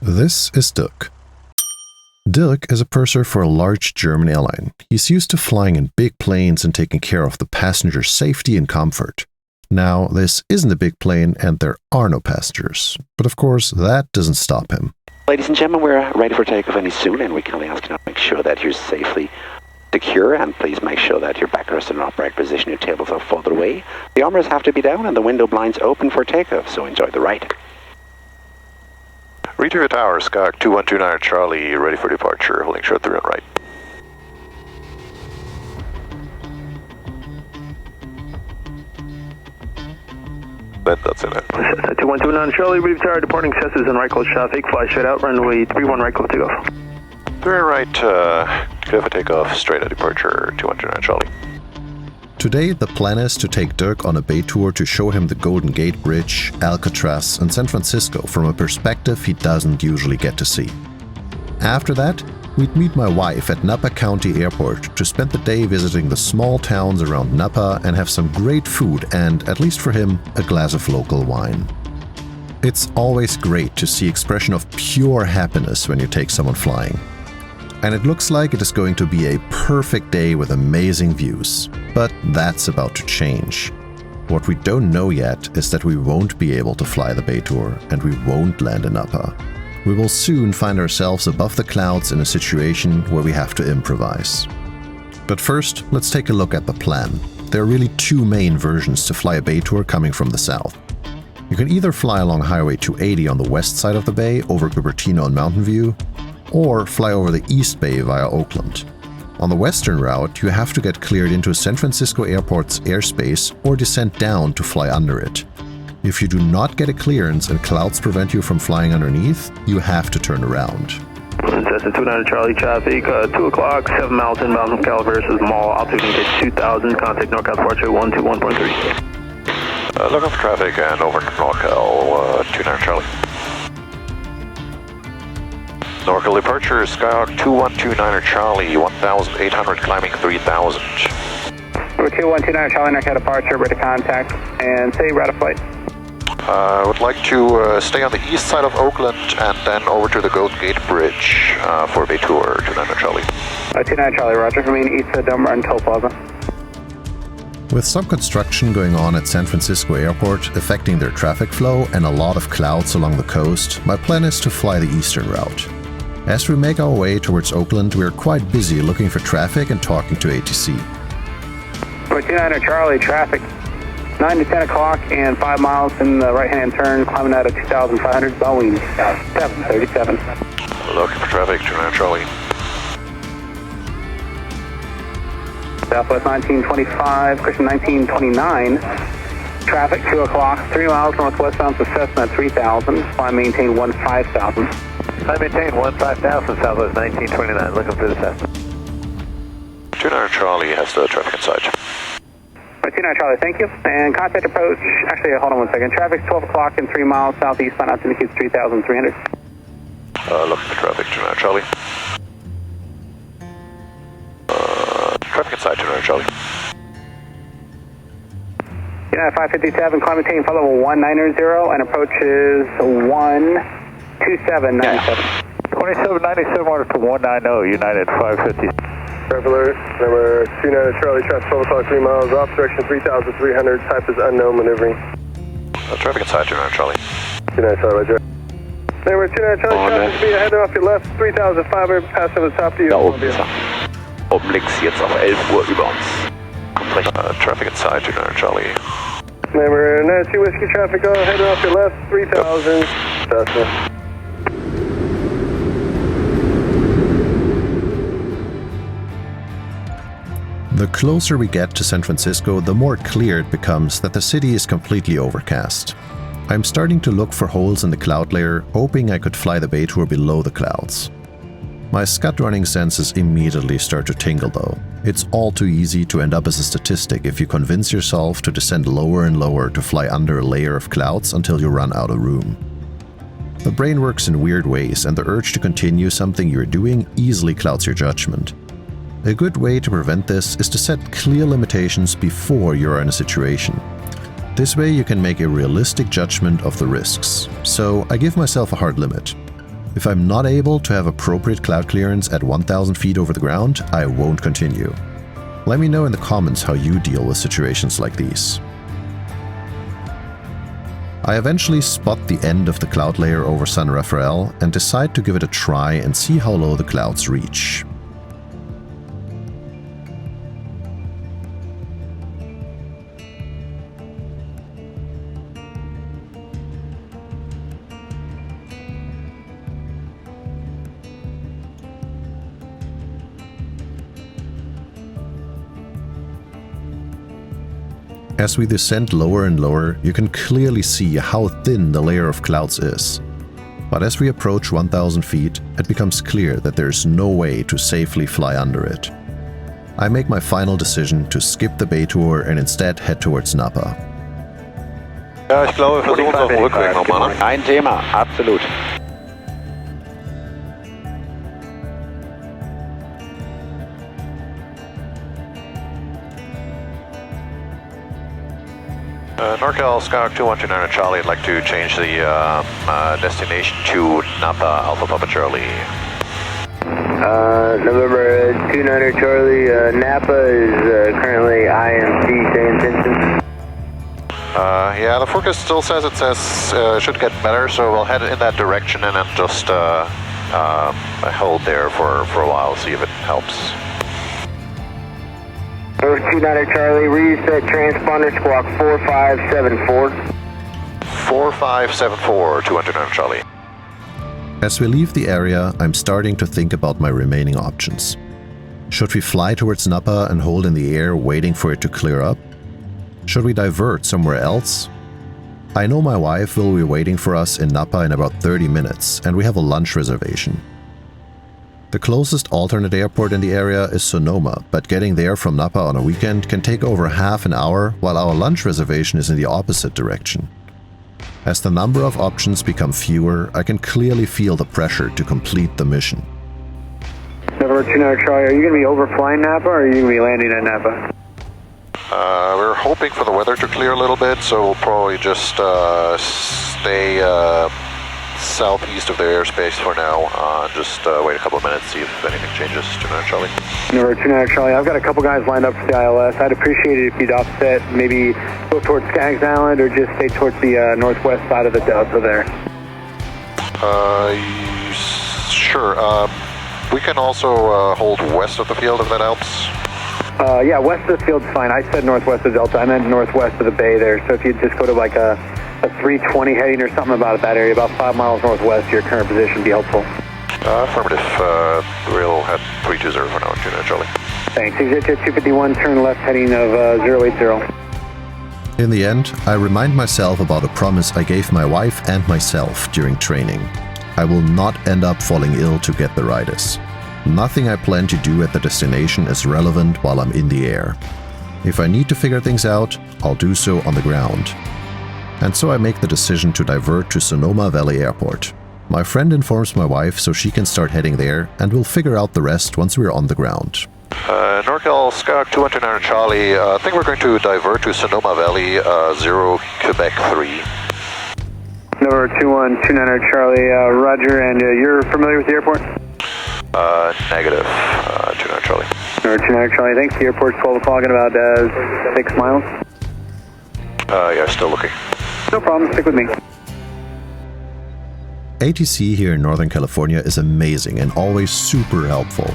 This is Dirk. Dirk is a purser for a large German airline. He's used to flying in big planes and taking care of the passenger's safety and comfort. Now, this isn't a big plane and there are no passengers, but of course that doesn't stop him. Ladies and gentlemen, we're ready for takeoff any soon, and we kindly ask you to make sure that you're safely secure, and please make sure that your backrest in an upright position, your tables are folded away. The armors have to be down and the window blinds open for takeoff, so enjoy the ride. Reid-Hillview Tower, Skyhawk 2129 Charlie, ready for departure, holding short 3 on right. That's in it. 2129 Charlie, ready for tower, departing Cessna and right close traffic, fly straight out, runway 31 right close takeoff. 3 on right, clear for takeoff, straight at departure, 2129 Charlie. Today, the plan is to take Dirk on a bay tour to show him the Golden Gate Bridge, Alcatraz, and San Francisco from a perspective he doesn't usually get to see. After that, we'd meet my wife at Napa County Airport to spend the day visiting the small towns around Napa and have some great food and, at least for him, a glass of local wine. It's always great to see expression of pure happiness when you take someone flying. And it looks like it is going to be a perfect day with amazing views. But that's about to change. What we don't know yet is that we won't be able to fly the bay tour and we won't land in Napa. We will soon find ourselves above the clouds in a situation where we have to improvise. But first, let's take a look at the plan. There are really two main versions to fly a bay tour coming from the south. You can either fly along Highway 280 on the west side of the bay over Cupertino and Mountain View, or fly over the East Bay via Oakland. On the western route, you have to get cleared into San Francisco Airport's airspace or descend down to fly under it. If you do not get a clearance and clouds prevent you from flying underneath, you have to turn around. Cessna 29 Charlie traffic, 2 o'clock, 7 miles inbound from Calabasas Mall, altitude gate 2000, contact NorCal departure 121.3. Looking for traffic and over to NorCal, 29 Charlie. NorCal departure, Skyhawk 2129 Charlie, 1,800 climbing 3,000. 2129 Charlie, NorCal departure, ready to contact, and say route of flight. I would like to stay on the east side of Oakland and then over to the Golden Gate Bridge for a bay tour, 29 Charlie. 29 Charlie, roger, remain east of Dunbar and Toll Plaza. With some construction going on at San Francisco Airport affecting their traffic flow and a lot of clouds along the coast, my plan is to fly the eastern route. As we make our way towards Oakland, we are quite busy looking for traffic and talking to ATC. 29 Charlie, traffic 9 to 10 o'clock and 5 miles in the right-hand turn, climbing out of 2,500, Boeing 737. Looking for traffic, 29 Charlie. Southwest 1925, Christian 1929, traffic 2 o'clock, 3 miles northwest bound to Cessna 3000, climb maintain 15,000. I maintain 15,000, Southwest 1929, looking for the Cessna. 29 Charlie has the traffic inside. 29 Charlie, thank you. And contact approach, actually, hold on 1 second. Traffic 12 o'clock and 3 miles southeast, bound out to indicates 3,300. Looking for traffic, 29 Charlie. Traffic inside, 29 Charlie. United 557, climb maintain, follow 190, and approach is 12797. 2797, order to 190, United 550. Traveler, number 29 Charlie, traffic 12 o'clock, 3 miles, off direction 3,300, type is unknown, maneuvering. Traffic inside, 29 Charlie. 29 Charlie, roger. Number 29 Charlie, traffic speed ahead off your left, 3,500, pass over the top to you. Da oben ist er. Oben links, jetzt auf 11 Uhr über uns. Kommt recht. Traffic inside, 29 Charlie. Number 92 Whiskey, traffic ahead off your left, 3,000, Cessna. The closer we get to San Francisco, the more clear it becomes that the city is completely overcast. I'm starting to look for holes in the cloud layer, hoping I could fly the bay tour below the clouds. My scud running senses immediately start to tingle though. It's all too easy to end up as a statistic if you convince yourself to descend lower and lower to fly under a layer of clouds until you run out of room. The brain works in weird ways, and the urge to continue something you're doing easily clouds your judgment. A good way to prevent this is to set clear limitations before you're in a situation. This way you can make a realistic judgment of the risks. So I give myself a hard limit. If I'm not able to have appropriate cloud clearance at 1,000 feet over the ground, I won't continue. Let me know in the comments how you deal with situations like these. I eventually spot the end of the cloud layer over San Rafael and decide to give it a try and see how low the clouds reach. As we descend lower and lower, you can clearly see how thin the layer of clouds is. But as we approach 1,000 feet, it becomes clear that there is no way to safely fly under it. I make my final decision to skip the Bay Tour and instead head towards Napa. Ja, ich glaube, wir versuchen es auf dem Rückweg nochmal, ne? Kein Thema, absolut. NorCal Skyhawk 219 Charlie, I'd like to change the destination to Napa Alpha Papa Charlie. November 29 Charlie, Napa is currently IMC, say intention. Yeah, the forecast still says it should get better, so we'll head in that direction and then just hold there for a while, see if it helps. Over 29 Charlie, reset transponder squawk 4574. 4574, 209 Charlie. As we leave the area, I'm starting to think about my remaining options. Should we fly towards Napa and hold in the air waiting for it to clear up? Should we divert somewhere else? I know my wife will be waiting for us in Napa in about 30 minutes, and we have a lunch reservation. The closest alternate airport in the area is Sonoma, but getting there from Napa on a weekend can take over half an hour, while our lunch reservation is in the opposite direction. As the number of options become fewer, I can clearly feel the pressure to complete the mission. November 29 Charlie, are you going to be overflying Napa or are you going to be landing at Napa? We're hoping for the weather to clear a little bit, so we'll probably just stay southeast of the airspace for now. Just wait a couple of minutes, see if anything changes. 29 Charlie. November 29 Charlie, I've got a couple guys lined up for the ILS. I'd appreciate it if you'd offset, maybe go towards Skaggs Island or just stay towards the northwest side of the delta there. Sure. We can also hold west of the field if that helps. Yeah, west of the field's fine. I said northwest of Delta. I meant northwest of the bay there. So if you just go to like a 320 heading or something about that area, about 5 miles northwest of your current position would be helpful. Affirmative. We'll head 320 for now, 29 Charlie. Thanks. EasyJet 251, turn left heading of 080. In the end, I remind myself about a promise I gave my wife and myself during training. I will not end up falling ill to get the riders. Nothing I plan to do at the destination is relevant while I'm in the air. If I need to figure things out, I'll do so on the ground. And so I make the decision to divert to Sonoma Valley Airport. My friend informs my wife so she can start heading there, and we'll figure out the rest once we're on the ground. NorCal Skyhawk 209 Charlie, I think we're going to divert to Sonoma Valley, 0 Quebec 3. Number 2129 Charlie, Roger, and you're familiar with the airport? Negative, 29 Charlie. Number 29 Charlie, thanks. The airport's 12 o'clock in about 6 miles. Yeah, still looking. No problem, stick with me. ATC here in Northern California is amazing and always super helpful.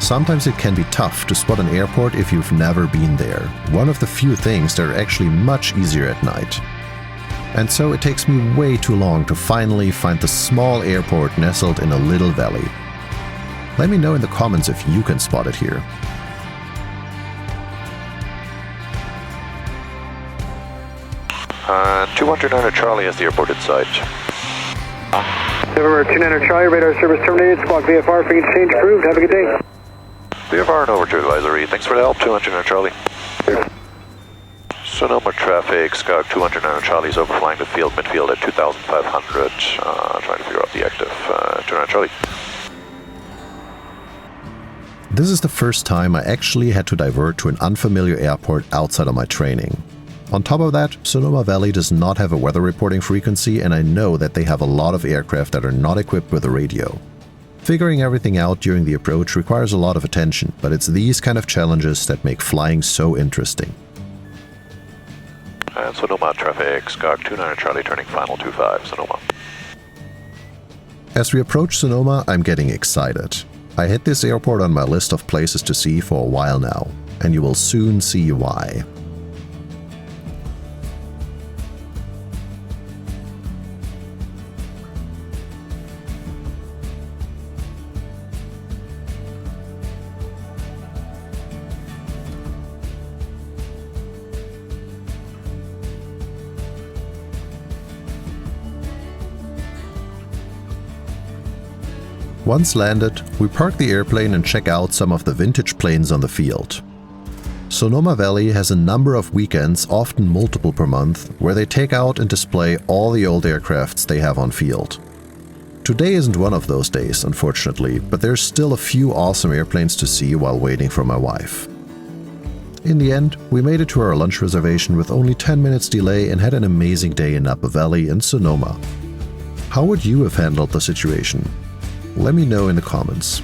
Sometimes it can be tough to spot an airport if you've never been there, one of the few things that are actually much easier at night. And so it takes me way too long to finally find the small airport nestled in a little valley. Let me know in the comments if you can spot it here. Uh, 219 Charlie is the airport in sight. November 29 Charlie, radar service terminated, squawk VFR, frequency change approved, have a good day. VFR and over to advisory, thanks for the help, 219 Charlie. Sonoma traffic, Skyhawk 209 Charlie is overflying the field, midfield at 2,500, trying to figure out the active, 209 Charlie. This is the first time I actually had to divert to an unfamiliar airport outside of my training. On top of that, Sonoma Valley does not have a weather reporting frequency, and I know that they have a lot of aircraft that are not equipped with a radio. Figuring everything out during the approach requires a lot of attention, but it's these kind of challenges that make flying so interesting. And Sonoma traffic, Skog 29 Charlie turning final 25, Sonoma. As we approach Sonoma, I'm getting excited. I hit this airport on my list of places to see for a while now, and you will soon see why. Once landed, we park the airplane and check out some of the vintage planes on the field. Sonoma Valley has a number of weekends, often multiple per month, where they take out and display all the old aircrafts they have on field. Today isn't one of those days, unfortunately, but there's still a few awesome airplanes to see while waiting for my wife. In the end, we made it to our lunch reservation with only 10 minutes delay and had an amazing day in Napa Valley and Sonoma. How would you have handled the situation? Let me know in the comments.